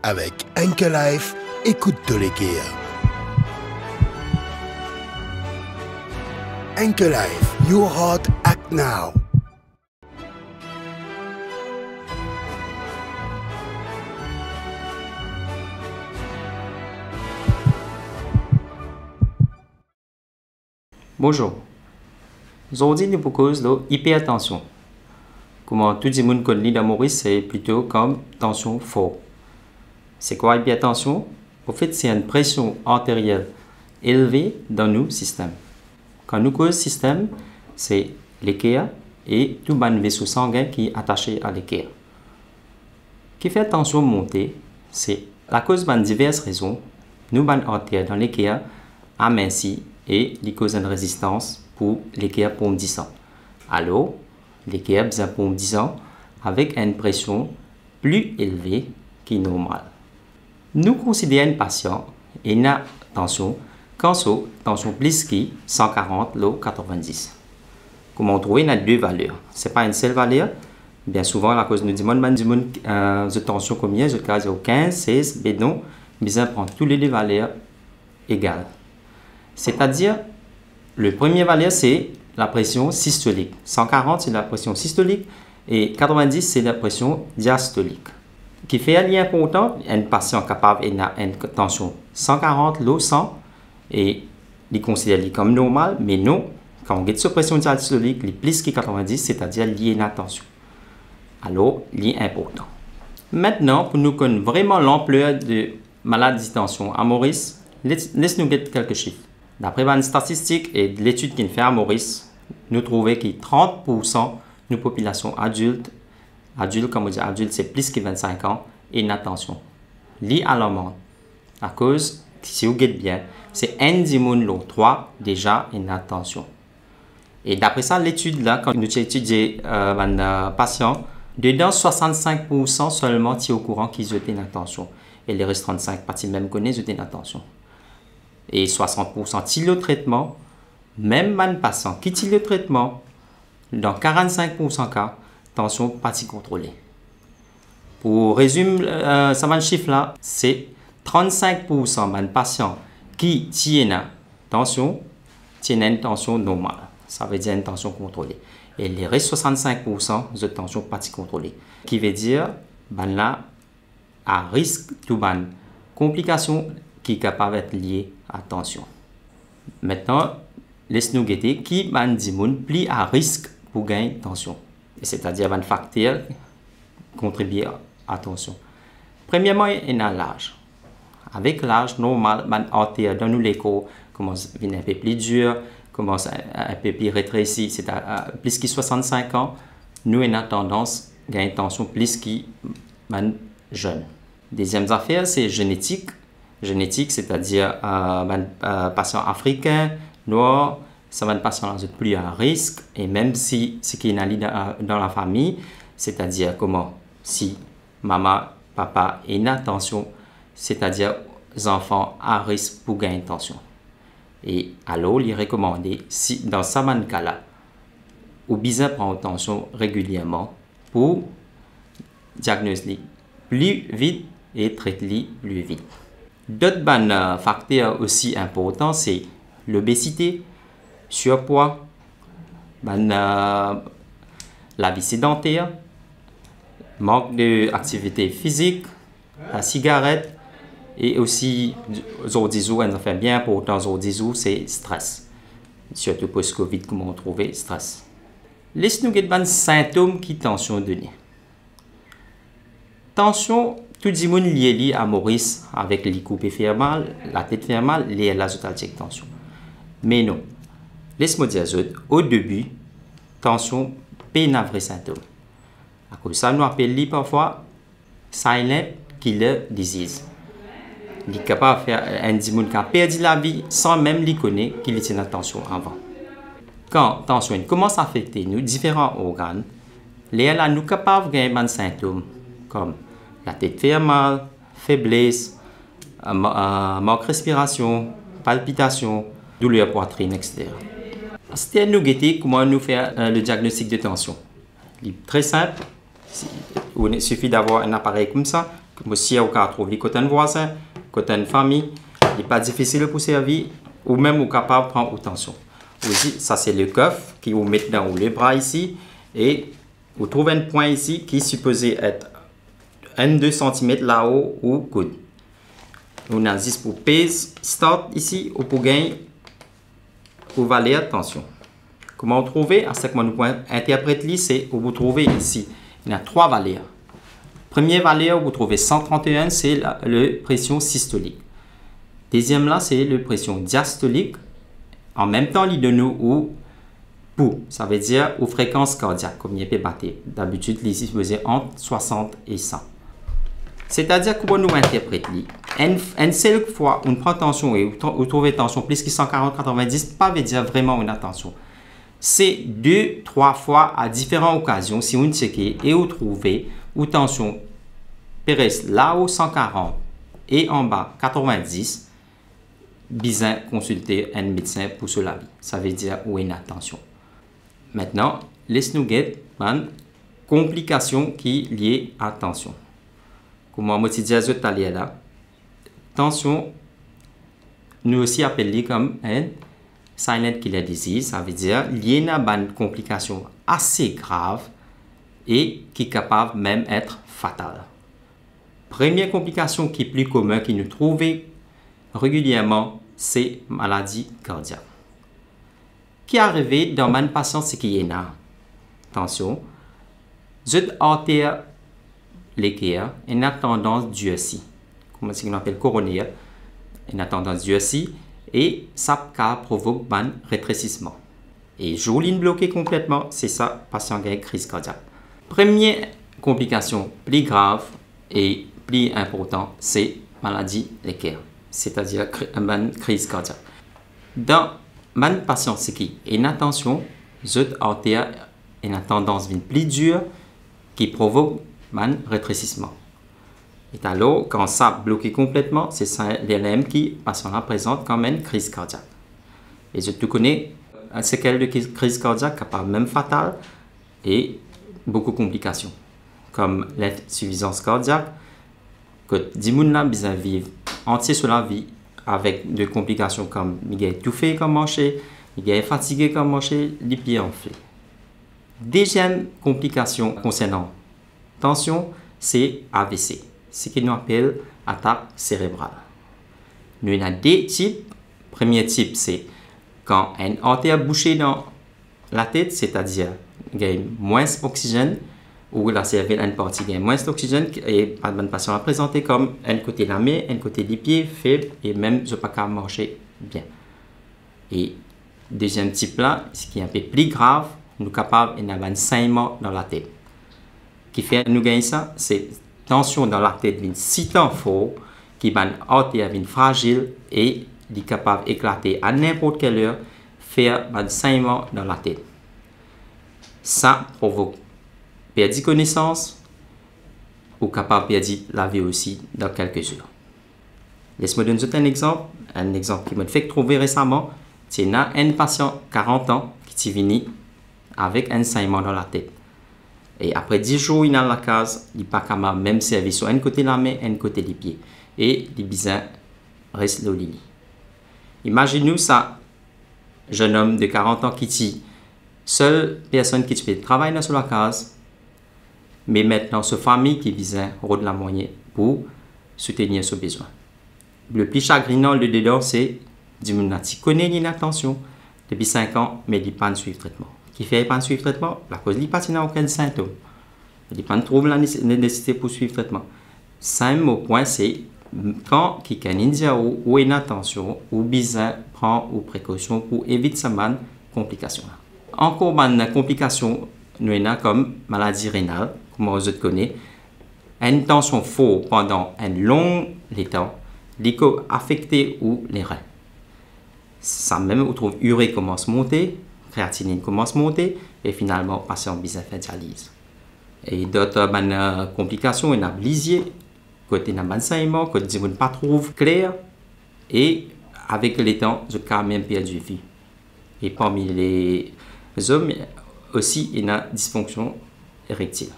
Avec Anchor Life, écoute de l'IKEA. Anchor Life, your heart act now. Bonjour. Aujourd'hui, nous proposons l'hypertension. Comment tout le monde connaît dans Maurice, c'est plutôt comme tension forte. C'est quoi l'hypertension? En fait, c'est une pression artérielle élevée dans nos systèmes. Quand nous cause système, c'est l'équerre et tout le vaisseau sanguin qui est attaché à l'équerre. Qui fait tension monter, c'est la cause de diverses raisons. Nous artères dans l'équerre aminci et les cause une résistance pour l'équerre pompe 10 ans. Alors, l'équerre besoin pompe 10 ans avec une pression plus élevée que normale. Nous considérons un patient et une tension quand sa tension plus que 140 ou 90. Comment trouver les deux valeurs? Ce n'est pas une seule valeur. Bien souvent, la cause nous dit de tension combien? Je cas 15, 16, mais non, besoin prendre toutes les deux valeurs égales. C'est-à-dire, le premier valeur, c'est la pression systolique. 140, c'est la pression systolique et 90, c'est la pression diastolique. Qui fait un lien important, un patient capable d'avoir une tension 140, l'eau 100, et il considère comme normal, mais non, quand on a cette pression diastolique, il est plus que 90, c'est-à-dire lié à la tension. Alors, il est important. Maintenant, pour nous connaître vraiment l'ampleur de maladie de tension à Maurice, laisse-nous get quelques chiffres. D'après une statistique et de l'étude qu'il fait à Maurice, nous trouvons que 30% de la population adulte, comme on dit adulte, c'est plus que 25 ans, et une attention. Lié à l'amende. À cause, si vous regardez bien, c'est un des 3 déjà une attention. Et d'après ça, l'étude là, quand nous étudions un patient, dedans 65% seulement qui au courant qu'ils ont une attention. Et les restes 35 parties même connaissent une attention. Et 60% qui le traitement, même un patient qui tire le traitement, dans 45% cas, tension partie contrôlée. Pour résumer ce chiffre là, c'est 35% de patients qui tiennent une tension normale. Ça veut dire une tension contrôlée. Et les restes 65% de tension partie contrôlée. Qui veut dire là, à risque de complications qui est capable d'être liée à la tension. Maintenant, laisse-nous guetter qui dit plus à risque pour gagner tension. C'est-à-dire un facteur qui contribue à la tension. Premièrement, il y a l'âge. Avec l'âge normal, l'artère dans nous l'écho commence à devenir un peu plus dur, commence un peu plus rétréci. C'est à plus que 65 ans, nous avons tendance à gagner tension plus que les jeunes. Deuxième affaire, c'est génétique. Génétique, c'est-à-dire patient africain, noir, ça va être patient plus à risque, et même si ce qui est dans la famille, c'est-à-dire comment si maman, papa et une tension, c'est-à-dire les enfants à risque pour gagner tension. Et alors, il est recommandé, si dans ce cas-là, ou bien prendre tension régulièrement pour diagnostiquer plus vite et traiter plus vite. D'autres facteurs aussi importants, c'est l'obésité, surpoids, la vie sédentaire, manque d'activité physique, la cigarette, et aussi, un affaire bien important, c'est stress. Surtout post-Covid, comment on trouve stress. Laisse-nous regarder les symptômes qui tension donnée. Tension, tout le monde lié à Maurice avec les coupes fait mal, la tête fait mal, lié à l'azotalgique tension. Mais non. Laisse-moi dire, au début, tension, pas un vrai symptôme. À cause de ça, nous appelons parfois silent killer disease. Il est capable de faire un individu qui a perdu la vie sans même lui connaître qu'il était en tension avant. Quand la tension commence à affecter nos différents organes, nous sommes capables de gagner des symptômes comme la tête fait mal, faiblesse, manque de respiration, palpitation, douleur poitrine, etc. C'était nous guetter comment nous faire le diagnostic de tension. Il est très simple. Il suffit d'avoir un appareil comme ça Comme aussi, on trouve les côtés voisins, côté famille, il n'est pas difficile pour servir, ou même on est capable de prendre tension. Aussi, ça c'est le coffre qui vous met dans le bras ici, et vous trouvez un point ici qui est supposé être 1-2 cm là-haut ou coude. On a 10 pour pèse, start ici, ou pour gagner, pour valeur tension. Comment trouver? À ce que nous pouvons interpréter, c'est où vous trouvez ici. Il y a 3 valeurs. Première valeur, vous trouvez 131, c'est la pression systolique. Deuxième là, c'est la pression diastolique. En même temps, il donne ou pour, ça veut dire aux fréquences cardiaques, comme il peut battre. D'habitude, ici, faisait entre 60 et 100. C'est-à-dire comment nous interprétons. Une seule fois, on prend tension et vous trouvez tension plus que 140-90, pas veut dire vraiment une attention. C'est 2-3 fois à différentes occasions, si vous checkez et vous trouvez où tension reste là-haut 140 et en bas 90, besoin consulter un médecin pour cela. Ça veut dire où est une attention. Maintenant, laisse-nous get une complication qui est liée à tension. Comme je disais tout à l'heure là, tension, nous aussi appelons comme un silent killer disease, ça veut dire lié à une complication assez grave et qui est capable même d'être fatale. Première complication qui est plus commune, qui nous trouve régulièrement, c'est maladie cardiaque. Qui arrive dans une patiente, c'est qu'il y a attention, cette artère l'équerre et a tendance durcie, comme on appelle coronaire, une tendance durcie et ça provoque un rétrécissement. Et joli bloqué complètement, c'est ça, patient qui a une crise cardiaque. Première complication plus grave et plus importante, c'est maladie l'équerre, c'est-à-dire une crise cardiaque. Dans un patient qui a une attention, cette artère a une tendance plus dure qui provoque un rétrécissement. Et alors, quand ça bloqué complètement, c'est l'élément qui patient présente comme une crise cardiaque. Et je te connais un séquelle de crise cardiaque capable même fatale et beaucoup de complications, comme l'insuffisance cardiaque, que 10 personnes besoin vivre entier sur la vie avec des complications comme il est étouffé comme marcher, il est fatigué comme marcher, les pieds enflés. Deuxième complication concernant tension, c'est AVC, ce qu'on appelle attaque cérébrale. Nous avons deux types. Premier type, c'est quand une artère bouchée dans la tête, c'est-à-dire qu'il y a moins d'oxygène, ou la cervelle a une partie qui a moins d'oxygène, et le patient a présenté comme un côté de la main, un côté des pieds, faible, et même je ne peux pas marcher bien. Et deuxième type là, ce qui est un peu plus grave, nous sommes capables d'avoir un saignement dans la tête. Qui fait nous gagner ça, c'est tension dans la tête si tant fort, qui est une artère fragile et est capable d'éclater à n'importe quelle heure, faire un saignement dans la tête. Ça provoque perdre de connaissance ou capable de perdre la vie aussi dans quelques heures. Laisse-moi donner un exemple qui m'a fait trouver récemment. C'est un patient de 40 ans qui est venu avec un saignement dans la tête. Et après 10 jours, il est dans la case, il n'est pas capable même servir sur un côté de la main et un côté des pieds. Et les bisins restent au lit. Imaginez-nous ça, jeune homme de 40 ans qui est seule personne qui peut travailler sur la case, mais maintenant sa famille qui vise rôde la moyenne pour soutenir ses besoins. Le plus chagrinant de dedans, c'est du monde qui connaît l'inattention depuis 5 ans, mais il n'a pas de suivre traitement. Qui fait pas de suivre traitement, la cause il n'a aucun symptôme. Il n'a pas de trouble la nécessité pour suivre traitement. Cinquième point, c'est quand il y a une indiao ou une attention ou besoin prend ou précaution pour éviter cette complication. Encore une complication, nous avons comme maladie rénale, comme vous connaissez, une tension forte pendant un long temps, qui peut affecter les reins. Ça même, on trouve urée commence à monter, créatinine commence à monter, et finalement, le patient a besoin de faire dialyse. Et d'autres complications, il y a blisier, côté d'un saignement, côté on ne pas trouve clair, et avec le temps, je quand même perdu vie. Et parmi les hommes, aussi, il y a dysfonction érectile.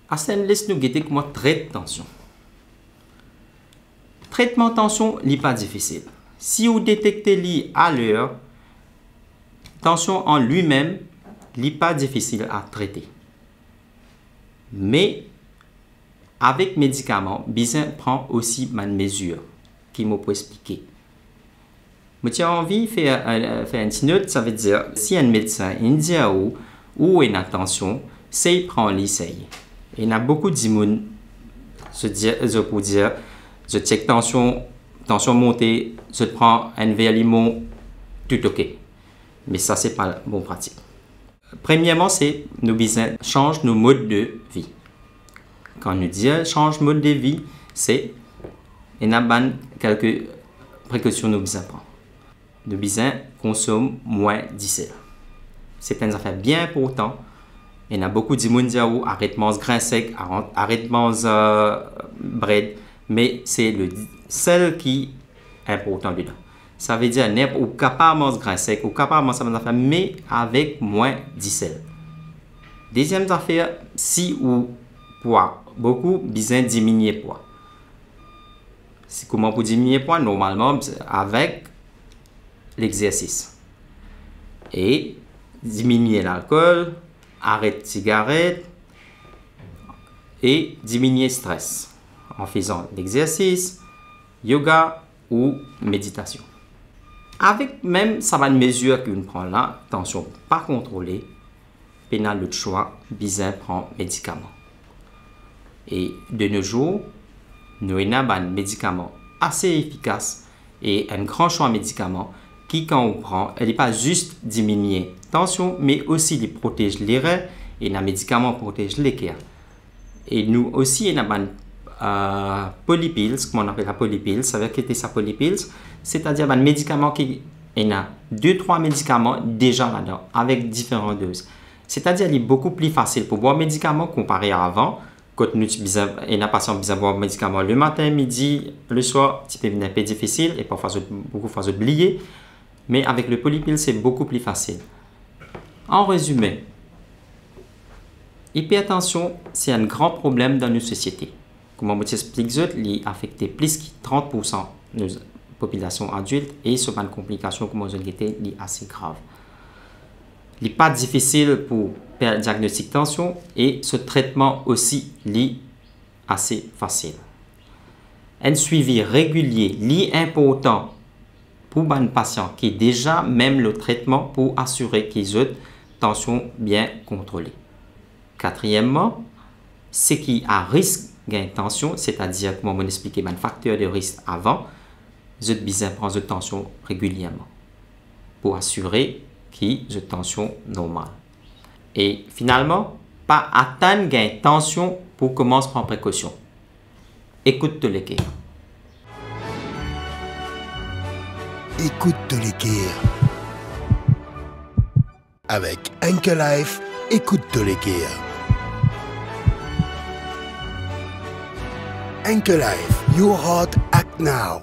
À ce laisse nous guetter comment traiter tension. traitement tension n'est pas difficile. Si vous détectez li à l'heure, tension en lui-même n'est pas difficile à traiter. Mais avec médicaments, besoin prend aussi une mesure qui m'a expliquer. Mais tu as envie de faire une petite note, ça veut dire si un médecin il dit où est la tension, c'est prend l'essai. Il y a beaucoup de monde je peux dire je check tension montée, je prends un verre limon, tout ok. Mais ça c'est pas bon pratique. Premièrement, c'est nous besoin changer nos modes de vie. Quand nous disons change mode de vie, c'est il y a quelques précautions nous besoin prendre. Nous besoin consommer moins de sel. C'est une affaire bien importante. Il y a beaucoup de monde qui disent arrête de manger grain sec, arrête de manger bread, mais c'est le sel qui est important dedans. Ça veut dire qu'on est capable de manger grain sec, ou capable de manger ça, mais avec moins de sel. Deuxième affaire, si ou poids, beaucoup besoin de diminuer le poids. C'est comment pour diminuer le poids? Normalement, avec l'exercice. Et diminuer l'alcool, arrêter de cigarette et diminuer le stress en faisant l'exercice, yoga ou méditation. Avec même ça va une mesure qu'on prend là, tension pas contrôlée, pénal le choix, besoin prend médicaments. Et de nos jours, nous avons un médicament assez efficace et un grand choix de médicaments qui, quand on prend, elle n'est pas juste diminuer la tension, mais aussi les protège les reins et un médicament protège les cœurs. Et nous aussi, on a polypills, comme on appelle la polypills, ça veut dire que c'est polypills, c'est-à-dire un médicament qui il y a 2-3 médicaments déjà là-dedans, avec différentes doses. C'est-à-dire qu'il est beaucoup plus facile pour boire un médicament comparé à avant. Quand nous avons patient besoin de boire un médicament le matin, midi, le soir, c'est un peu difficile et parfois beaucoup fois oublié. Mais avec le polypill, c'est beaucoup plus facile. En résumé, l'hypertension, c'est un grand problème dans nos sociétés. Comme on explique, il affecte plus de 30% de nos populations adultes et ce une complication comme on dit est assez grave. Il n'est pas difficile pour faire le diagnostic de tension et ce traitement aussi est assez facile. Un suivi régulier est important pour un patient qui est déjà même le traitement pour assurer qu'ils ont une tension bien contrôlée. Quatrièmement, ce qui a risque de tension, c'est-à-dire, comme on expliqué, un facteur de risque avant, vous avez besoin de prendre une tension régulièrement pour assurer qu'ils ont une tension normale. Et finalement, pas atteindre gain tension pour commencer à prendre précaution. Écoute de l'équerre. Écoute de l'équerre. Avec Anke Life, écoute de l'équerre. Anke Life, your heart act now.